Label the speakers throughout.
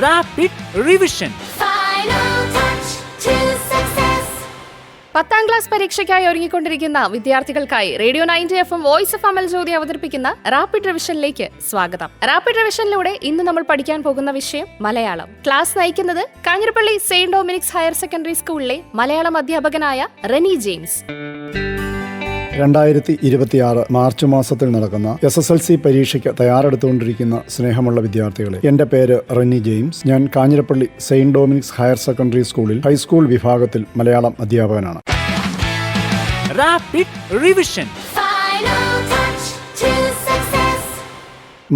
Speaker 1: Rapid Revision.
Speaker 2: പത്താം class പരീക്ഷയ്ക്കായി ഒരുങ്ങിക്കൊണ്ടിരിക്കുന്ന വിദ്യാർത്ഥികൾക്കായി radio 90 FM voice of Amal Jyothi അവതരിപ്പിക്കുന്ന റാപ്പിഡ് റിവിഷനിലേക്ക് സ്വാഗതം. റാപ്പിഡ് റിവിഷനിലൂടെ ഇന്ന് നമ്മൾ പഠിക്കാൻ പോകുന്ന വിഷയം മലയാളം. ക്ലാസ് നയിക്കുന്നത് Kanjirappally Saint Dominic's higher secondary സ്കൂളിലെ മലയാളം അധ്യാപകനായ റെനി ജെയിംസ്.
Speaker 3: 2026 മാർച്ച് മാസത്തിൽ നടക്കുന്ന SSLC പരീക്ഷയ്ക്ക് തയ്യാറെടുത്തുകൊണ്ടിരിക്കുന്ന സ്നേഹമുള്ള വിദ്യാർത്ഥികളെ, എൻ്റെ പേര് റെനി ജെയിംസ്. ഞാൻ Kanjirappally Saint Dominic's higher secondary സ്കൂളിൽ ഹൈസ്കൂൾ വിഭാഗത്തിൽ മലയാളം അധ്യാപകനാണ്.
Speaker 1: Rapid Revision.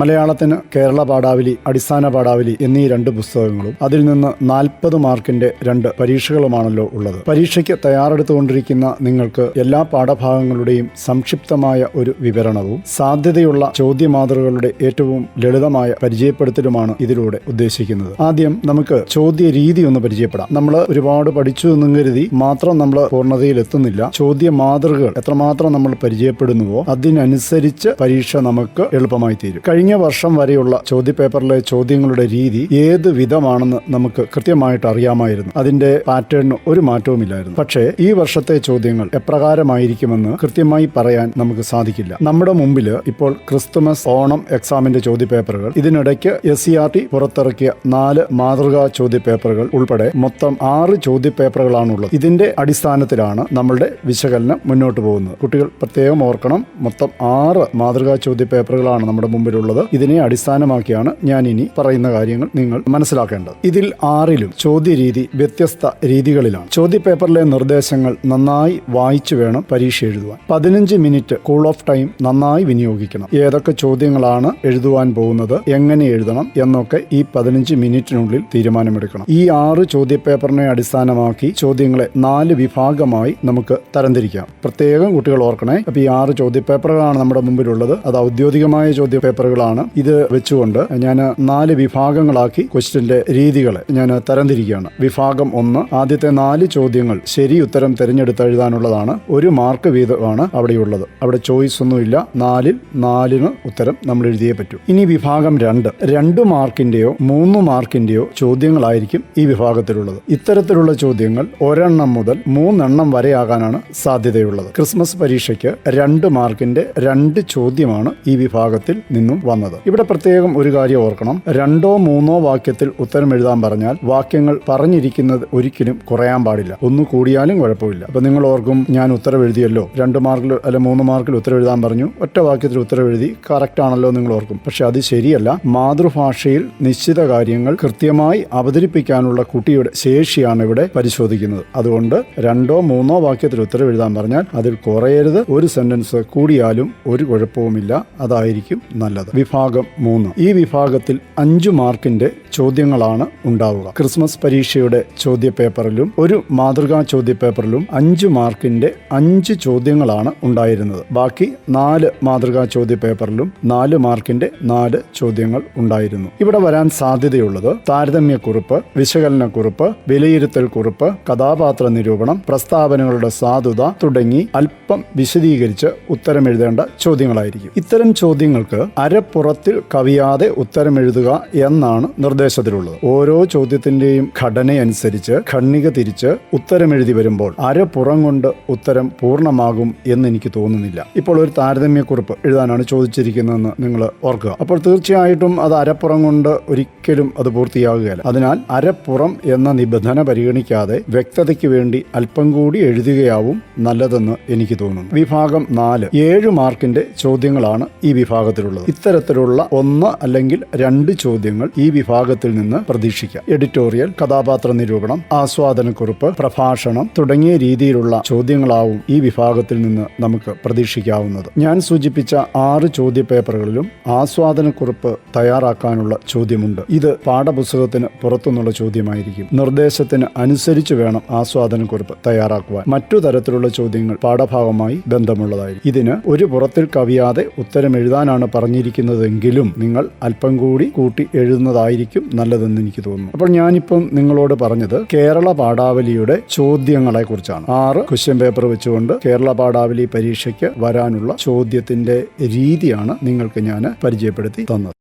Speaker 3: മലയാളത്തിന് കേരള പാഠാവലി, അടിസ്ഥാന പാഠാവലി എന്നീ 2 പുസ്തകങ്ങളും അതിൽ നിന്ന് 40 മാർക്കിന്റെ 2 പരീക്ഷകളുമാണല്ലോ ഉള്ളത്. പരീക്ഷയ്ക്ക് തയ്യാറെടുത്തുകൊണ്ടിരിക്കുന്ന നിങ്ങൾക്ക് എല്ലാ പാഠഭാഗങ്ങളുടെയും സംക്ഷിപ്തമായ ഒരു വിവരണവും സാധ്യതയുള്ള ചോദ്യമാതൃകകളുടെ ഏറ്റവും ലളിതമായ പരിചയപ്പെടുത്തലുമാണ് ഇതിലൂടെ ഉദ്ദേശിക്കുന്നത്. ആദ്യം നമുക്ക് ചോദ്യ രീതി ഒന്ന് പരിചയപ്പെടാം. നമ്മൾ ഒരുപാട് പഠിച്ചു എന്നും കരുതി മാത്രം നമ്മൾ പൂർണ്ണതയിൽ എത്തുന്നില്ല. ചോദ്യ മാതൃകകൾ എത്രമാത്രം നമ്മൾ പരിചയപ്പെടുന്നുവോ അതിനനുസരിച്ച് പരീക്ഷ നമുക്ക് എളുപ്പമായി തീരും. കഴിഞ്ഞ വർഷം വരെയുള്ള ചോദ്യപേപ്പറിലെ ചോദ്യങ്ങളുടെ രീതി ഏത് വിധമാണെന്ന് നമുക്ക് കൃത്യമായിട്ട് അറിയാമായിരുന്നു. അതിന്റെ പാറ്റേണിന് ഒരു മാറ്റവുമില്ലായിരുന്നു. പക്ഷേ ഈ വർഷത്തെ ചോദ്യങ്ങൾ എപ്രകാരമായിരിക്കുമെന്ന് കൃത്യമായി പറയാൻ നമുക്ക് സാധിക്കില്ല. നമ്മുടെ മുമ്പിൽ ഇപ്പോൾ ക്രിസ്തുമസ്, ഓണം എക്സാമിന്റെ ചോദ്യപേപ്പറുകൾ, ഇതിനിടയ്ക്ക് SCERT പുറത്തിറക്കിയ 4 മാതൃകാ ചോദ്യപേപ്പറുകൾ ഉൾപ്പെടെ മൊത്തം 6 ചോദ്യപേപ്പറുകളാണുള്ളത്. ഇതിന്റെ അടിസ്ഥാനത്തിലാണ് നമ്മളുടെ വിശകലനം മുന്നോട്ട് പോകുന്നത്. കുട്ടികൾ പ്രത്യേകം ഓർക്കണം, മൊത്തം 6 മാതൃകാ ചോദ്യപേപ്പറുകളാണ് നമ്മുടെ മുമ്പിലുള്ളത്. ഇതിനെ അടിസ്ഥാനമാക്കിയാണ് ഞാൻ ഇനി പറയുന്ന കാര്യങ്ങൾ നിങ്ങൾ മനസ്സിലാക്കേണ്ടത്. ഇതിൽ 6ലും ചോദ്യരീതി വ്യത്യസ്ത രീതികളിലാണ്. ചോദ്യപേപ്പറിലെ നിർദ്ദേശങ്ങൾ നന്നായി വായിച്ചു വേണം പരീക്ഷ എഴുതുവാൻ. 15 മിനിറ്റ് കൂൾ ഓഫ് ടൈം നന്നായി വിനിയോഗിക്കണം. ഏതൊക്കെ ചോദ്യങ്ങളാണ് എഴുതുവാൻ പോകുന്നത്, എങ്ങനെ എഴുതണം എന്നൊക്കെ ഈ 15 മിനിറ്റിനുള്ളിൽ തീരുമാനമെടുക്കണം. ഈ 6 ചോദ്യപേപ്പറിനെ അടിസ്ഥാനമാക്കി ചോദ്യങ്ങളെ 4 വിഭാഗമായി നമുക്ക് തരംതിരിക്കാം. പ്രത്യേകം കുട്ടികൾ ഓർക്കണേ. അപ്പൊ ഈ 6 ചോദ്യപേപ്പറുകളാണ് നമ്മുടെ മുമ്പിലുള്ളത്. അത് ഔദ്യോഗികമായ ചോദ്യപേപ്പറുകളാണ്. ഇത് വെച്ചുകൊണ്ട് ഞാൻ 4 വിഭാഗങ്ങളാക്കി ക്വസ്റ്റ്യന്റെ രീതികളെ ഞാൻ തരംതിരിക്കുകയാണ്. വിഭാഗം 1, ആദ്യത്തെ 4 ചോദ്യങ്ങൾ ശരി ഉത്തരം തിരഞ്ഞെടുത്ത് എഴുതാനുള്ളതാണ്. 1 മാർക്ക് വീതമാണ് അവിടെയുള്ളത്. അവിടെ ചോയ്സ് ഒന്നുമില്ല. 4ൽ 4 ഉത്തരം നമ്മൾ എഴുതിയേ പറ്റൂ. ഇനി വിഭാഗം 2 മാർക്കിന്റെയോ 3 മാർക്കിന്റെയോ ചോദ്യങ്ങളായിരിക്കും ഈ വിഭാഗത്തിലുള്ളത്. ഇത്തരത്തിലുള്ള ചോദ്യങ്ങൾ 1 മുതൽ 3 വരെയാകാനാണ് സാധ്യതയുള്ളത്. ക്രിസ്മസ് പരീക്ഷയ്ക്ക് 2 മാർക്കിന്റെ 2 ചോദ്യമാണ് ഈ വിഭാഗത്തിൽ നിന്നും വന്നത്. ഇവിടെ പ്രത്യേകം ഒരു കാര്യം ഓർക്കണം. 2 or 3 വാക്യത്തിൽ ഉത്തരം എഴുതാൻ പറഞ്ഞാൽ വാക്യങ്ങൾ പറഞ്ഞിരിക്കുന്നത് ഒരിക്കലും കുറയാൻ പാടില്ല. 1 കൂടിയാലും കുഴപ്പമില്ല. അപ്പൊ നിങ്ങൾ ഓർക്കും, ഞാൻ ഉത്തരം എഴുതിയല്ലോ, 2 മാർക്കിൽ അല്ലെ 3 മാർക്കിൽ ഉത്തരം എഴുതാൻ പറഞ്ഞു, ഒറ്റ വാക്യത്തിൽ ഉത്തരം എഴുതി, കറക്റ്റ് ആണല്ലോ നിങ്ങൾ ഓർക്കും. പക്ഷെ അത് ശരിയല്ല. മാതൃഭാഷയിൽ നിശ്ചിത കാര്യങ്ങൾ കൃത്യമായി അവതരിപ്പിക്കാനുള്ള കുട്ടിയുടെ ശേഷിയാണ് ഇവിടെ പരിശോധിക്കുന്നത്. അതുകൊണ്ട് 2 or 3 വാക്യത്തിൽ ഉത്തരം എഴുതാൻ പറഞ്ഞാൽ അതിൽ കുറയരുത്. ഒരു സെന്റൻസ് കൂടിയാലും ഒരു കുഴപ്പവുമില്ല. അതായിരിക്കും നല്ലത്. വിഭാഗം 3, ഈ വിഭാഗത്തിൽ 5 മാർക്കിന്റെ ചോദ്യങ്ങളാണ് ഉണ്ടാവുക. ക്രിസ്മസ് പരീക്ഷയുടെ ചോദ്യപേപ്പറിലും ഒരു മാതൃകാ ചോദ്യപേപ്പറിലും 5 മാർക്കിന്റെ 5 ചോദ്യങ്ങളാണ് ഉണ്ടായിരുന്നത്. ബാക്കി 4 മാതൃകാ ചോദ്യപേപ്പറിലും 4 മാർക്കിന്റെ 4 ചോദ്യങ്ങൾ ഉണ്ടായിരുന്നു. ഇവിടെ വരാൻ സാധ്യതയുള്ളത് താരതമ്യക്കുറിപ്പ്, വിശകലനക്കുറിപ്പ്, വിലയിരുത്തൽ കുറിപ്പ്, കഥാപാത്ര നിരൂപണം, പ്രസ്താവനകളുടെ സാധുത തുടങ്ങി അല്പം വിശദീകരിച്ച് ഉത്തരം എഴുതേണ്ട ചോദ്യങ്ങളായിരിക്കും. ഇത്തരം ചോദ്യങ്ങൾക്ക് അരപ്പുറത്തിൽ കവിയാതെ ഉത്തരം എഴുതുക എന്നാണ് നിർദ്ദേശത്തിലുള്ളത്. ഓരോ ചോദ്യത്തിന്റെയും ഘടനയനുസരിച്ച് ഖണ്ഡിക തിരിച്ച് ഉത്തരം എഴുതി വരുമ്പോൾ അരപ്പുറം കൊണ്ട് ഉത്തരം പൂർണ്ണമാകും എന്ന് എനിക്ക് തോന്നുന്നില്ല. ഇപ്പോൾ ഒരു താരതമ്യക്കുറിപ്പ് എഴുതാനാണ് ചോദിച്ചിരിക്കുന്നതെന്ന് നിങ്ങൾ ഓർക്കുക. അപ്പോൾ തീർച്ചയായിട്ടും അത് അരപ്പുറം കൊണ്ട് ഒരിക്കലും അത് പൂർത്തിയാകുകയില്ല. അതിനാൽ അരപ്പുറം എന്ന നിബന്ധന പരിഗണിക്കാതെ വ്യക്തതയ്ക്ക് വേണ്ടി അല്പം കൂടി എഴുതുകയാവും നല്ലതെന്ന് എനിക്ക് തോന്നുന്നു. വിഭാഗം 4, 7 മാർക്കിന്റെ ചോദ്യങ്ങളാണ് ഈ വിഭാഗത്തിലുള്ളത്. ഇത്തരത്തിലുള്ള 1 അല്ലെങ്കിൽ 2 ചോദ്യങ്ങൾ ഈ വിഭാഗത്തിൽ നിന്ന് പ്രതീക്ഷിക്കാം. എഡിറ്റോറിയൽ, കഥാപാത്ര നിരൂപണം, ആസ്വാദനക്കുറിപ്പ്, പ്രഭാഷണം തുടങ്ങിയ രീതിയിലുള്ള ചോദ്യങ്ങളാവും ഈ വിഭാഗത്തിൽ നിന്ന് നമുക്ക് പ്രതീക്ഷിക്കാവുന്നത്. ഞാൻ സൂചിപ്പിച്ച 6 ചോദ്യപേപ്പറുകളിലും ആസ്വാദനക്കുറിപ്പ് തയ്യാറാക്കാനുള്ള ചോദ്യമുണ്ട്. ഇത് പാഠപുസ്തകത്തിന് പുറത്തുനിന്നുള്ള ചോദ്യമായിരിക്കും. നിർദ്ദേശത്തിന് അനുസരിച്ച് വേണം ആസ്വാദനക്കുറിപ്പ് തയ്യാറാക്കുവാൻ. മറ്റു തരത്തിലുള്ള ചോദ്യങ്ങൾ പാഠഭാഗമായി ബന്ധമുള്ളതായിരിക്കും. ഇതിന് ഒരു പുറത്തിൽ കവിയാതെ ഉത്തരം എഴുതാനാണ് പറഞ്ഞിരിക്കുന്നതെങ്കിലും നിങ്ങൾ അല്പം കൂടി കൂട്ടി എഴുതുന്നതായിരിക്കും നല്ലതെന്ന് എനിക്ക് തോന്നുന്നു. അപ്പോൾ ഞാനിപ്പം നിങ്ങളോട് പറഞ്ഞത് കേരള പാഠാവലിയുടെ ചോദ്യങ്ങളെ കുറിച്ചാണ്. 6 ക്വസ്റ്റ്യൻ പേപ്പർ വെച്ചുകൊണ്ട് കേരള പാഠാവലി പരീക്ഷയ്ക്ക് വരാനുള്ള ചോദ്യത്തിന്റെ രീതിയാണ് നിങ്ങൾക്ക് ഞാൻ പരിചയപ്പെടുത്തി തന്നത്.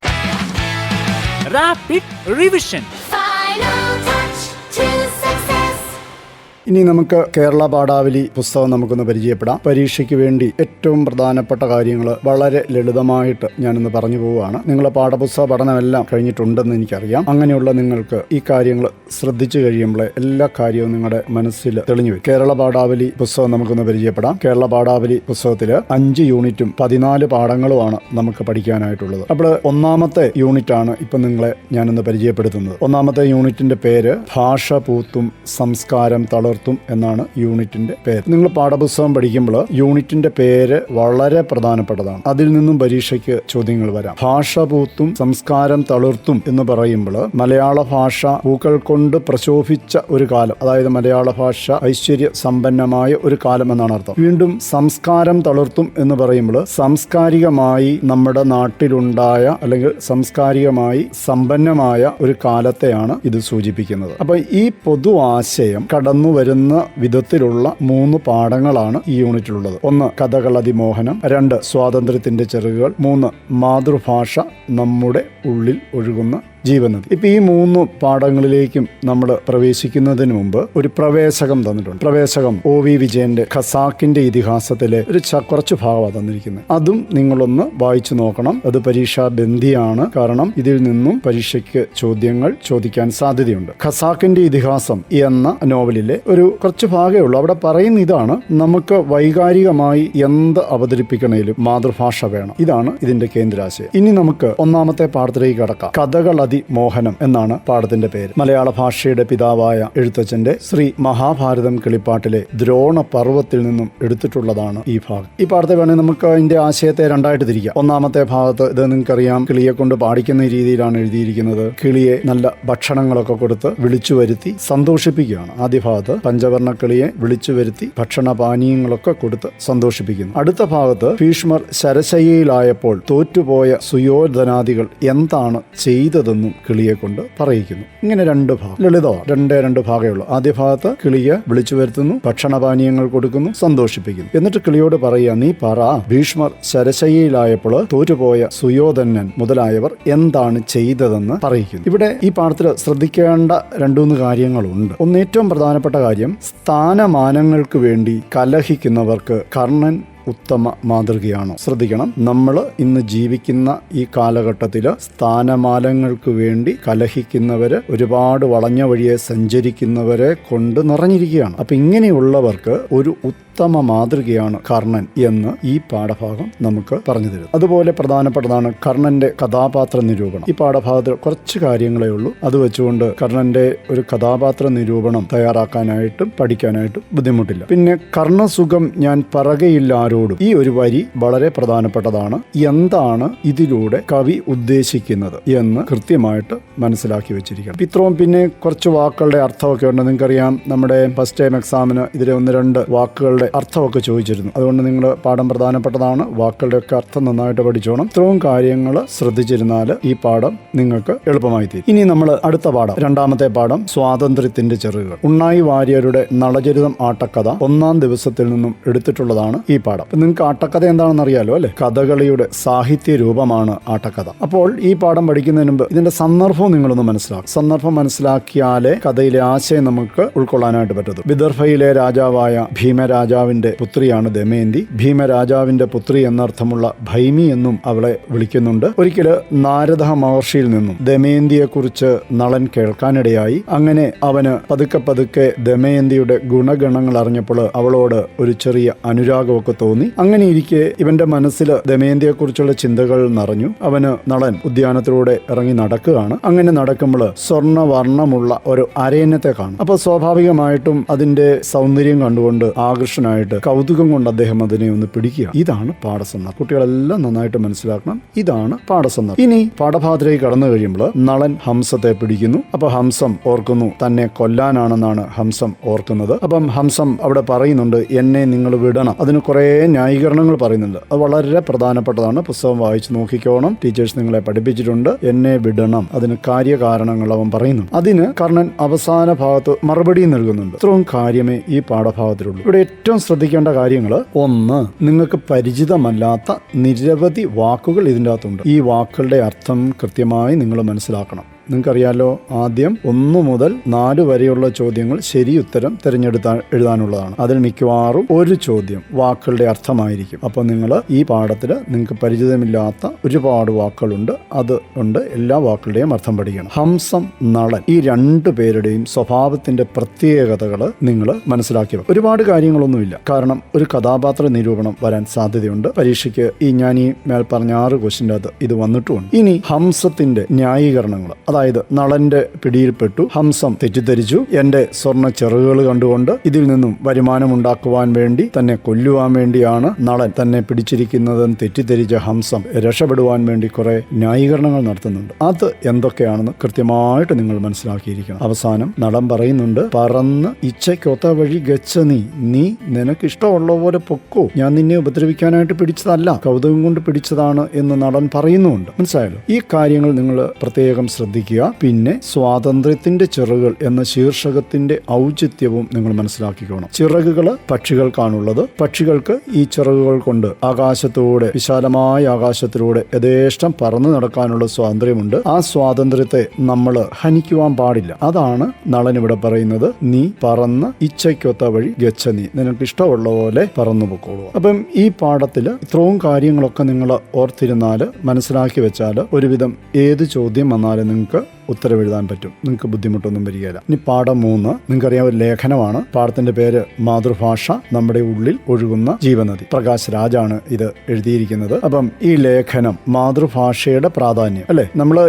Speaker 1: Rapid Revision.
Speaker 3: ഇനി നമുക്ക് കേരള പാഠാവലി പുസ്തകം നമുക്കൊന്ന് പരിചയപ്പെടാം. പരീക്ഷയ്ക്ക് വേണ്ടി ഏറ്റവും പ്രധാനപ്പെട്ട കാര്യങ്ങൾ വളരെ ലളിതമായിട്ട് ഞാനിന്ന് പറഞ്ഞു പോവുകയാണ്. നിങ്ങളെ പാഠപുസ്തക പഠനമെല്ലാം കഴിഞ്ഞിട്ടുണ്ടെന്ന് എനിക്കറിയാം. അങ്ങനെയുള്ള നിങ്ങൾക്ക് ഈ കാര്യങ്ങൾ ശ്രദ്ധിച്ചു കഴിയുമ്പോൾ എല്ലാ കാര്യവും നിങ്ങളുടെ മനസ്സിൽ തെളിഞ്ഞു വരും. കേരള പാഠാവലി പുസ്തകം നമുക്കൊന്ന് പരിചയപ്പെടാം. കേരള പാഠാവലി പുസ്തകത്തിൽ 5 യൂണിറ്റും 14 പാഠങ്ങളുമാണ് നമുക്ക് പഠിക്കാനായിട്ടുള്ളത്. അപ്പോൾ ഒന്നാമത്തെ യൂണിറ്റാണ് ഇപ്പം നിങ്ങളെ ഞാനിന്ന് പരിചയപ്പെടുത്തുന്നത്. ഒന്നാമത്തെ യൂണിറ്റിന്റെ പേര് ഭാഷ പൂത്തും സംസ്കാരം തളർത്തും എന്നാണ് യൂണിറ്റിന്റെ പേര്. നിങ്ങൾ പാഠപുസ്തകം പഠിക്കുമ്പോൾ യൂണിറ്റിന്റെ പേര് വളരെ പ്രധാനപ്പെട്ടതാണ്. അതിൽ നിന്നും പരീക്ഷയ്ക്ക് ചോദ്യങ്ങൾ വരാം. ഭാഷ പൂത്തും സംസ്കാരം തളിർത്തും എന്ന് പറയുമ്പോൾ മലയാള ഭാഷ പൂക്കൾ കൊണ്ട് പ്രശോഭിച്ച ഒരു കാലം, അതായത് മലയാള ഭാഷ ഐശ്വര്യ സമ്പന്നമായ ഒരു കാലം എന്നാണ് അർത്ഥം. വീണ്ടും സംസ്കാരം തളിർത്തും എന്ന് പറയുമ്പോൾ സാംസ്കാരികമായി നമ്മുടെ നാട്ടിലുണ്ടായ അല്ലെങ്കിൽ സാംസ്കാരികമായി സമ്പന്നമായ ഒരു കാലത്തെയാണ് ഇത് സൂചിപ്പിക്കുന്നത്. അപ്പൊ ഈ പൊതു ആശയം കടന്നു വരുന്ന വിധത്തിലുള്ള 3 പാഠങ്ങളാണ് ഈ യൂണിറ്റിലുള്ളത്. 1 കഥകൾ അതിമോഹനം, 2 സ്വാതന്ത്ര്യത്തിന്റെ ചെറുകുകൾ, 3 മാതൃഭാഷ നമ്മുടെ ഉള്ളിൽ ഒഴുകുന്ന ജീവനദി. ഇപ്പൊ ഈ 3 പാഠങ്ങളിലേക്കും നമ്മൾ പ്രവേശിക്കുന്നതിന് മുമ്പ് ഒരു പ്രവേശകം തന്നിട്ടുണ്ട്. പ്രവേശകം OV വിജയന്റെ ഖസാക്കിന്റെ ഇതിഹാസത്തിലെ ഒരു കുറച്ച് ഭാഗമാണ് തന്നിരിക്കുന്നത്. അതും നിങ്ങളൊന്ന് വായിച്ചു നോക്കണം. അത് പരീക്ഷാ ബന്ധിയാണ്. കാരണം ഇതിൽ നിന്നും പരീക്ഷയ്ക്ക് ചോദ്യങ്ങൾ ചോദിക്കാൻ സാധ്യതയുണ്ട്. ഖസാക്കിന്റെ ഇതിഹാസം എന്ന നോവലിലെ ഒരു കുറച്ച് ഭാഗമേ ഉള്ളൂ. അവിടെ പറയുന്ന ഇതാണ്: നമുക്ക് വൈകാരികമായി എന്ത് അവതരിപ്പിക്കണേലും മാതൃഭാഷ വേണം. ഇതാണ് ഇതിന്റെ കേന്ദ്രാശയം. ഇനി നമുക്ക് ഒന്നാമത്തെ പാഠത്തിലേക്ക് കടക്കാം. കഥകൾ മോഹനം എന്നാണ് പാഠത്തിന്റെ പേര്. മലയാള ഭാഷയുടെ പിതാവായ എഴുത്തച്ഛന്റെ ശ്രീ മഹാഭാരതം കിളിപ്പാട്ടിലെ ദ്രോണ പർവ്വത്തിൽ നിന്നും എടുത്തിട്ടുള്ളതാണ് ഈ ഭാഗം. ഈ പാഠത്തെ വേണമെങ്കിൽ നമുക്ക് അതിന്റെ ആശയത്തെ 2ആയിട്ട് തിരിക്കാം. ഒന്നാമത്തെ ഭാഗത്ത് ഇത് നിങ്ങൾക്കറിയാം, കിളിയെ കൊണ്ട് പാടിക്കുന്ന രീതിയിലാണ് എഴുതിയിരിക്കുന്നത്. കിളിയെ നല്ല ഭക്ഷണങ്ങളൊക്കെ കൊടുത്ത് വിളിച്ചു വരുത്തി സന്തോഷിപ്പിക്കുകയാണ്. ആദ്യ ഭാഗത്ത് പഞ്ചവർണ്ണ കിളിയെ വിളിച്ചു വരുത്തി ഭക്ഷണപാനീയങ്ങളൊക്കെ കൊടുത്ത് സന്തോഷിപ്പിക്കുന്നു. അടുത്ത ഭാഗത്ത് ഭീഷ്മർ ശരശയ്യയിലായപ്പോൾ തോറ്റുപോയ സുയോധനാദികൾ എന്താണ് ചെയ്തതെന്ന് കിളിയെ കൊണ്ട് പറയിക്കുന്നു. ഇങ്ങനെ 2 ഭാഗം, ലളിതമാണ്. 2 ഭാഗമേ ഉള്ളൂ. ആദ്യ ഭാഗത്ത് കിളിയെ വിളിച്ചു വരുത്തുന്നു, ഭക്ഷണപാനീയങ്ങൾ കൊടുക്കുന്നു, സന്തോഷിപ്പിക്കുന്നു. എന്നിട്ട് കിളിയോട് പറയുക, നീ പറ, ഭീഷ്മർ ശരശയ്യയിലായപ്പോൾ തോറ്റുപോയ സുയോധനൻ മുതലായവർ എന്താണ് ചെയ്തതെന്ന് പറയിക്കുന്നു. ഇവിടെ ഈ പാഠത്തിൽ ശ്രദ്ധിക്കേണ്ട 2-3 കാര്യങ്ങളുണ്ട്. ഒന്ന്, ഏറ്റവും പ്രധാനപ്പെട്ട കാര്യം, സ്ഥാനമാനങ്ങൾക്ക് വേണ്ടി കലഹിക്കുന്നവർക്ക് കർണൻ ഉത്തമ മാതൃകയാണോ? ശ്രദ്ധിക്കണം. നമ്മൾ ഇന്ന് ജീവിക്കുന്ന ഈ കാലഘട്ടത്തിൽ സ്ഥാനമാനങ്ങൾക്ക് വേണ്ടി കലഹിക്കുന്നവര്, ഒരുപാട് വളഞ്ഞ വഴിയെ സഞ്ചരിക്കുന്നവരെ കൊണ്ട് നിറഞ്ഞിരിക്കുകയാണ്. അപ്പൊ ഇങ്ങനെയുള്ളവർക്ക് ഒരു ഉത്തമ മാതൃകയാണ് കർണൻ എന്ന് ഈ പാഠഭാഗം നമുക്ക് പറഞ്ഞു തരും. അതുപോലെ പ്രധാനപ്പെട്ടതാണ് കർണന്റെ കഥാപാത്ര നിരൂപണം. ഈ പാഠഭാഗത്തിൽ കുറച്ച് കാര്യങ്ങളേ ഉള്ളൂ. അത് വെച്ചുകൊണ്ട് കർണന്റെ ഒരു കഥാപാത്ര നിരൂപണം തയ്യാറാക്കാനായിട്ടും പഠിക്കാനായിട്ടും ബുദ്ധിമുട്ടില്ല. പിന്നെ കർണസുഖം ഞാൻ പറകയില്ല ആരോടും, ഈ ഒരു വരി വളരെ പ്രധാനപ്പെട്ടതാണ്. എന്താണ് ഇതിലൂടെ കവി ഉദ്ദേശിക്കുന്നത് എന്ന് കൃത്യമായിട്ട് മനസ്സിലാക്കി വെച്ചിരിക്കണം. ഇത്രയും പിന്നെ കുറച്ച് വാക്കുകളുടെ അർത്ഥമൊക്കെ ഉണ്ട്. നിങ്ങൾക്കറിയാം, നമ്മുടെ ഫസ്റ്റ് ടൈം എക്സാമിന് ഇതിലെ 1-2 വാക്കുകളുടെ അർത്ഥമൊക്കെ ചോദിച്ചിരുന്നു. അതുകൊണ്ട് നിങ്ങൾ പാഠം പ്രധാനപ്പെട്ടതാണ്. വാക്കുകളുടെ ഒക്കെ അർത്ഥം നന്നായിട്ട് പഠിച്ചോണം. ഇത്രയും കാര്യങ്ങൾ ശ്രദ്ധിച്ചിരുന്നാൽ ഈ പാഠം നിങ്ങൾക്ക് എളുപ്പമായി തീരും. ഇനി നമ്മൾ അടുത്ത പാഠം, 2ാമത്തെ പാഠം, സ്വാതന്ത്ര്യത്തിന്റെ ചെറുകുകൾ. ഉണ്ണായി വാര്യരുടെ നളചരിതം ആട്ടക്കഥ 1-ാം ദിവസത്തിൽ നിന്നും എടുത്തിട്ടുള്ളതാണ് ഈ പാഠം. നിങ്ങൾക്ക് ആട്ടക്കഥ എന്താണെന്ന് അറിയാലോ അല്ലെ? കഥകളിയുടെ സാഹിത്യ രൂപമാണ് ആട്ടക്കഥ. അപ്പോൾ ഈ പാഠം പഠിക്കുന്നതിന് മുമ്പ് ഇതിന്റെ സന്ദർഭവും നിങ്ങളൊന്ന് മനസ്സിലാക്കും. സന്ദർഭം മനസ്സിലാക്കിയാലേ കഥയിലെ ആശയം നമുക്ക് ഉൾക്കൊള്ളാനായിട്ട് പറ്റത്തുള്ളൂ. വിദർഭയിലെ രാജാവായ ഭീമരാജാവിന്റെ പുത്രിയാണ് ദമയന്തി. ഭീമരാജാവിന്റെ പുത്രി എന്നർത്ഥമുള്ള ഭൈമി എന്നും അവളെ വിളിക്കുന്നുണ്ട്. ഒരിക്കല് നാരദ മഹർഷിയിൽ നിന്നും ദമയന്തിയെ കുറിച്ച് നളൻ കേൾക്കാനിടയായി. അങ്ങനെ അവന് പതുക്കെ ദമയന്തിയുടെ ഗുണഗണങ്ങൾ അറിഞ്ഞപ്പോൾ അവളോട് ഒരു ചെറിയ അനുരാഗമൊക്കെ തോന്നി. അങ്ങനെ ഇരിക്കെ ഇവന്റെ മനസ്സിൽ ദമയന്തിയെ കുറിച്ചുള്ള ചിന്തകൾ നിറഞ്ഞു. അവന് നളൻ ഉദ്യാനത്തിലൂടെ ഇറങ്ങി നടക്കുകയാണ്. അങ്ങനെ നടക്കുമ്പോൾ സ്വർണ്ണവർണ്ണമുള്ള ഒരു അരയന്നത്തെ കാണും. അപ്പൊ സ്വാഭാവികമായിട്ടും അതിന്റെ സൗന്ദര്യം കണ്ടുകൊണ്ട് ആകർഷനായിട്ട് കൗതുകം കൊണ്ട് അദ്ദേഹം അതിനെ ഒന്ന് പിടിക്കുക. ഇതാണ് പാഠസന്ദർഭം. കുട്ടികളെല്ലാം നന്നായിട്ട് മനസ്സിലാക്കണം. ഇതാണ് പാഠസന്ദർഭം. ഇനി പാഠഭാഗത്തിലേക്ക് കടന്നു കഴിയുമ്പോൾ നളൻ ഹംസത്തെ പിടിക്കുന്നു. അപ്പൊ ഹംസം ഓർക്കുന്നു തന്നെ കൊല്ലാനാണെന്നാണ് ഹംസം ഓർക്കുന്നത്. അപ്പം ഹംസം അവിടെ പറയുന്നുണ്ട്, എന്നെ നിങ്ങൾ വിടണം. അതിന് കുറെ ന്യായീകരണങ്ങൾ പറയുന്നുണ്ട്. അത് വളരെ പ്രധാനപ്പെട്ടതാണ്. പുസ്തകം വായിച്ച് നോക്കിക്കോണം. ടീച്ചേഴ്സ് നിങ്ങളെ പഠിപ്പിച്ചിട്ടുണ്ട്. എന്നെ വിടണം, അതിന് കാര്യകാരണങ്ങൾ അവൻ പറയുന്നു. അതിന് കർണൻ അവസാന ഭാഗത്ത് മറുപടി നൽകുന്നുണ്ട്. ഇത്രയും കാര്യമേ ഈ പാഠഭാഗത്തിലുള്ളൂ. ഇവിടെ ഏറ്റവും ശ്രദ്ധിക്കേണ്ട കാര്യങ്ങൾ, ഒന്ന്, നിങ്ങൾക്ക് പരിചിതമല്ലാത്ത നിരവധി വാക്കുകൾ ഇതിൻ്റെ അകത്തുണ്ട്. ഈ വാക്കുകളുടെ അർത്ഥം കൃത്യമായി നിങ്ങൾ മനസ്സിലാക്കണം. നിങ്ങൾക്കറിയാലോ, ആദ്യം 1 മുതൽ 4 വരെയുള്ള ചോദ്യങ്ങൾ ശരി ഉത്തരം എഴുതാനുള്ളതാണ്. അതിൽ മിക്കവാറും ഒരു ചോദ്യം വാക്കുകളുടെ അർത്ഥമായിരിക്കും. അപ്പോൾ നിങ്ങൾ ഈ പാഠത്തിൽ നിങ്ങൾക്ക് പരിചിതമില്ലാത്ത ഒരുപാട് വാക്കുകളുണ്ട്. അതുകൊണ്ട് എല്ലാ വാക്കുകളുടെയും അർത്ഥം പഠിക്കണം. ഹംസം, നളൻ, ഈ 2 പേരുടെയും സ്വഭാവത്തിന്റെ പ്രത്യേകതകൾ നിങ്ങൾ മനസ്സിലാക്കി വെക്കും. ഒരുപാട് കാര്യങ്ങളൊന്നുമില്ല, കാരണം ഒരു കഥാപാത്ര നിരൂപണം വരാൻ സാധ്യതയുണ്ട്. പരീക്ഷയ്ക്ക് ഞാൻ ഈ മേൽ പറഞ്ഞ 6 ക്വസ്റ്റിൻ്റെ അത് ഇത് വന്നിട്ടുമുണ്ട്. ഇനി ഹംസത്തിന്റെ ന്യായീകരണങ്ങൾ, അതായത് നളന്റെ പിടിയിൽപ്പെട്ടു, ഹംസം തെറ്റിദ്ധരിച്ചു, എന്റെ സ്വർണ്ണ ചെറുകൾ കണ്ടുകൊണ്ട് ഇതിൽ നിന്നും വരുമാനമുണ്ടാക്കുവാൻ വേണ്ടി തന്നെ കൊല്ലുവാൻ വേണ്ടിയാണ് നളൻ തന്നെ പിടിച്ചിരിക്കുന്നതെന്ന് തെറ്റിദ്ധരിച്ച ഹംസം രക്ഷപ്പെടുവാൻ വേണ്ടി കുറെ ന്യായീകരണങ്ങൾ നടത്തുന്നുണ്ട്. അത് എന്തൊക്കെയാണെന്ന് കൃത്യമായിട്ട് നിങ്ങൾ മനസ്സിലാക്കിയിരിക്കണം. അവസാനം നളൻ പറയുന്നുണ്ട്, പറന്ന് ഇച്ഛയ്ക്കൊത്ത വഴി ഗച്ഛ നീ നിനക്ക് ഇഷ്ടമുള്ള പോലെ പൊക്കോ, ഞാൻ നിന്നെ ഉപദ്രവിക്കാനായിട്ട് പിടിച്ചതല്ല, കൗതുകം കൊണ്ട് പിടിച്ചതാണ് എന്ന് നളൻ പറയുന്നുണ്ട്. മനസ്സിലായല്ലോ? ഈ കാര്യങ്ങൾ നിങ്ങൾ പ്രത്യേകം ശ്രദ്ധിക്കുക. പിന്നെ സ്വാതന്ത്ര്യത്തിന്റെ ചിറകുകൾ എന്ന ശീർഷകത്തിന്റെ ഔചിത്യവും നിങ്ങൾ മനസ്സിലാക്കിക്കോണം. ചിറകുകൾ പക്ഷികൾക്കാണുള്ളത്. പക്ഷികൾക്ക് ഈ ചിറകുകൾ കൊണ്ട് ആകാശത്തൂടെ, വിശാലമായ ആകാശത്തിലൂടെ യഥേഷ്ടം പറന്നു നടക്കാനുള്ള സ്വാതന്ത്ര്യമുണ്ട്. ആ സ്വാതന്ത്ര്യത്തെ നമ്മൾ ഹനിക്കുവാൻ പാടില്ല. അതാണ് നളൻ ഇവിടെ പറയുന്നത്, നീ പറന്ന് ഇച്ഛയ്ക്കൊത്ത വഴി ഗച്ഛ നീ, നിനക്ക് ഇഷ്ടമുള്ള പോലെ പറന്നു പൊക്കോളൂ. അപ്പം ഈ പാഠത്തിൽ ഇത്രയും കാര്യങ്ങളൊക്കെ നിങ്ങൾ ഓർത്തിരുന്നാൽ, മനസ്സിലാക്കി വെച്ചാൽ, ഒരുവിധം ഏത് ചോദ്യം വന്നാലും നിങ്ങൾക്ക് ഉത്തരവെഴുതാൻ പറ്റും. നിങ്ങൾക്ക് ബുദ്ധിമുട്ടൊന്നും വരികയില്ല. ഇനി പാഠം 3, നിങ്ങൾക്കറിയാം, ഒരു ലേഖനമാണ്. പാഠത്തിന്റെ പേര് മാതൃഭാഷ നമ്മുടെ ഉള്ളിൽ ഒഴുകുന്ന ജീവനദി. പ്രകാശ് രാജാണ് ഇത് എഴുതിയിരിക്കുന്നത്. അപ്പം ഈ ലേഖനം മാതൃഭാഷയുടെ പ്രാധാന്യം, അല്ലെ,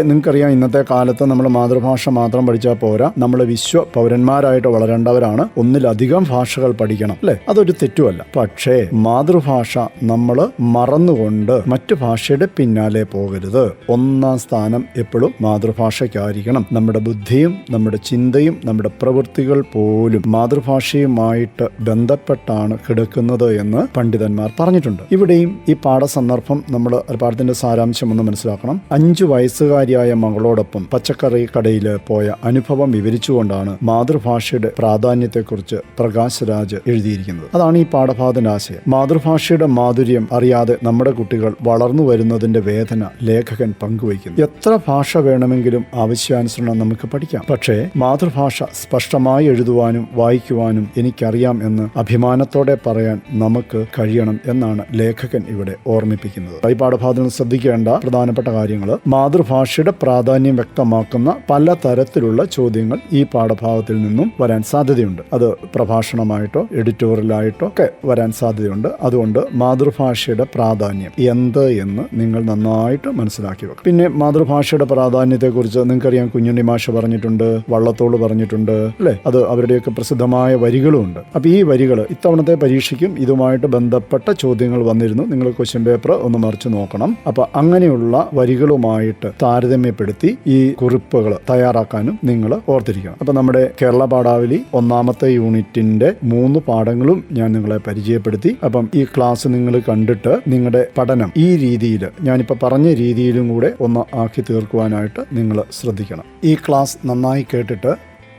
Speaker 3: നിങ്ങൾക്കറിയാം, ഇന്നത്തെ കാലത്ത് നമ്മൾ മാതൃഭാഷ മാത്രം പഠിച്ചാൽ പോരാ, നമ്മൾ വിശ്വ പൗരന്മാരായിട്ട് വളരേണ്ടവരാണ്. ഒന്നിലധികം ഭാഷകൾ പഠിക്കണം, അല്ലെ, അതൊരു തെറ്റുമല്ല. പക്ഷേ മാതൃഭാഷ നമ്മൾ മറന്നുകൊണ്ട് മറ്റു ഭാഷയുടെ പിന്നാലെ പോകരുത്. 1ാം സ്ഥാനം എപ്പോഴും മാതൃഭാഷയ്ക്ക് ായിരിക്കണം. നമ്മുടെ ബുദ്ധിയും നമ്മുടെ ചിന്തയും നമ്മുടെ പ്രവൃത്തികൾ പോലും മാതൃഭാഷയുമായിട്ട് ബന്ധപ്പെട്ടാണ് കിടക്കുന്നത് എന്ന് പണ്ഡിതന്മാർ പറഞ്ഞിട്ടുണ്ട്. ഇവിടെയും ഈ പാഠസന്ദർഭം നമ്മൾ പാഠത്തിന്റെ സാരാംശം ഒന്ന് മനസ്സിലാക്കണം. 5 വയസ്സുകാരിയായ മകളോടൊപ്പം പച്ചക്കറി കടയിൽ പോയ അനുഭവം വിവരിച്ചുകൊണ്ടാണ് മാതൃഭാഷയുടെ പ്രാധാന്യത്തെക്കുറിച്ച് പ്രകാശ് രാജ് എഴുതിയിരിക്കുന്നത്. അതാണ് ഈ പാഠഭാഗത്തിന്റെ ആശയം. മാതൃഭാഷയുടെ മാധുര്യം അറിയാതെ നമ്മുടെ കുട്ടികൾ വളർന്നു വരുന്നതിന്റെ വേദന ലേഖകൻ പങ്കുവയ്ക്കുന്നു. എത്ര ഭാഷ വേണമെങ്കിലും ആവശ്യാനുസരണം നമുക്ക് പഠിക്കാം. പക്ഷേ മാതൃഭാഷ സ്പഷ്ടമായി എഴുതുവാനും വായിക്കുവാനും എനിക്കറിയാം എന്ന് അഭിമാനത്തോടെ പറയാൻ നമുക്ക് കഴിയണം എന്നാണ് ലേഖകൻ ഇവിടെ ഓർമ്മിപ്പിക്കുന്നത്. ഈ പാഠഭാഗത്തിൽ ശ്രദ്ധിക്കേണ്ട പ്രധാനപ്പെട്ട കാര്യങ്ങൾ: മാതൃഭാഷയുടെ പ്രാധാന്യം വ്യക്തമാക്കുന്ന പല തരത്തിലുള്ള ചോദ്യങ്ങൾ ഈ പാഠഭാഗത്തിൽ നിന്നും വരാൻ സാധ്യതയുണ്ട്. അത് പ്രഭാഷണമായിട്ടോ എഡിറ്റോറിയലായിട്ടോ ഒക്കെ വരാൻ സാധ്യതയുണ്ട്. അതുകൊണ്ട് മാതൃഭാഷയുടെ പ്രാധാന്യം എന്ത് എന്ന് നിങ്ങൾ നന്നായിട്ട് മനസ്സിലാക്കി വെക്കും. പിന്നെ മാതൃഭാഷയുടെ പ്രാധാന്യത്തെക്കുറിച്ച് നിങ്ങൾക്കറിയാം, കുഞ്ഞുണ്ണി മാഷ് പറഞ്ഞിട്ടുണ്ട്, വള്ളത്തോൾ പറഞ്ഞിട്ടുണ്ട്, അല്ലെ, അത് അവരുടെയൊക്കെ പ്രസിദ്ധമായ വരികളുമുണ്ട്. അപ്പൊ ഈ വരികൾ ഇത്തവണത്തെ പരീക്ഷയ്ക്കും ഇതുമായിട്ട് ബന്ധപ്പെട്ട ചോദ്യങ്ങൾ വന്നിരുന്നു. നിങ്ങൾ ക്വസ്റ്റ്യൻ പേപ്പർ ഒന്ന് മറിച്ച് നോക്കണം. അപ്പൊ അങ്ങനെയുള്ള വരികളുമായിട്ട് താരതമ്യപ്പെടുത്തി ഈ കുറിപ്പുകൾ തയ്യാറാക്കാനും നിങ്ങൾ ഓർത്തിരിക്കണം. അപ്പൊ നമ്മുടെ കേരള പാഠാവലി 1ാമത്തെ യൂണിറ്റിന്റെ 3 പാഠങ്ങളും ഞാൻ നിങ്ങളെ പരിചയപ്പെടുത്തി. അപ്പം ഈ ക്ലാസ് നിങ്ങൾ കണ്ടിട്ട് നിങ്ങളുടെ പഠനം ഈ രീതിയിൽ, ഞാനിപ്പോൾ പറഞ്ഞ രീതിയിലും കൂടെ ഒന്ന് ആക്കി തീർക്കുവാനായിട്ട് നിങ്ങൾ ശ്രദ്ധിക്കണം. ഈ ക്ലാസ് നന്നായി കേട്ടിട്ട്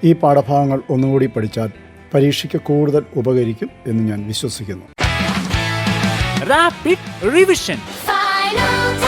Speaker 3: ഈ പാഠഭാഗങ്ങൾ ഒന്നുകൂടി പഠിച്ചാൽ പരീക്ഷയ്ക്ക് കൂടുതൽ ഉപകരിക്കും എന്ന് ഞാൻ വിശ്വസിക്കുന്നു.
Speaker 1: Rapid Revision.
Speaker 4: Final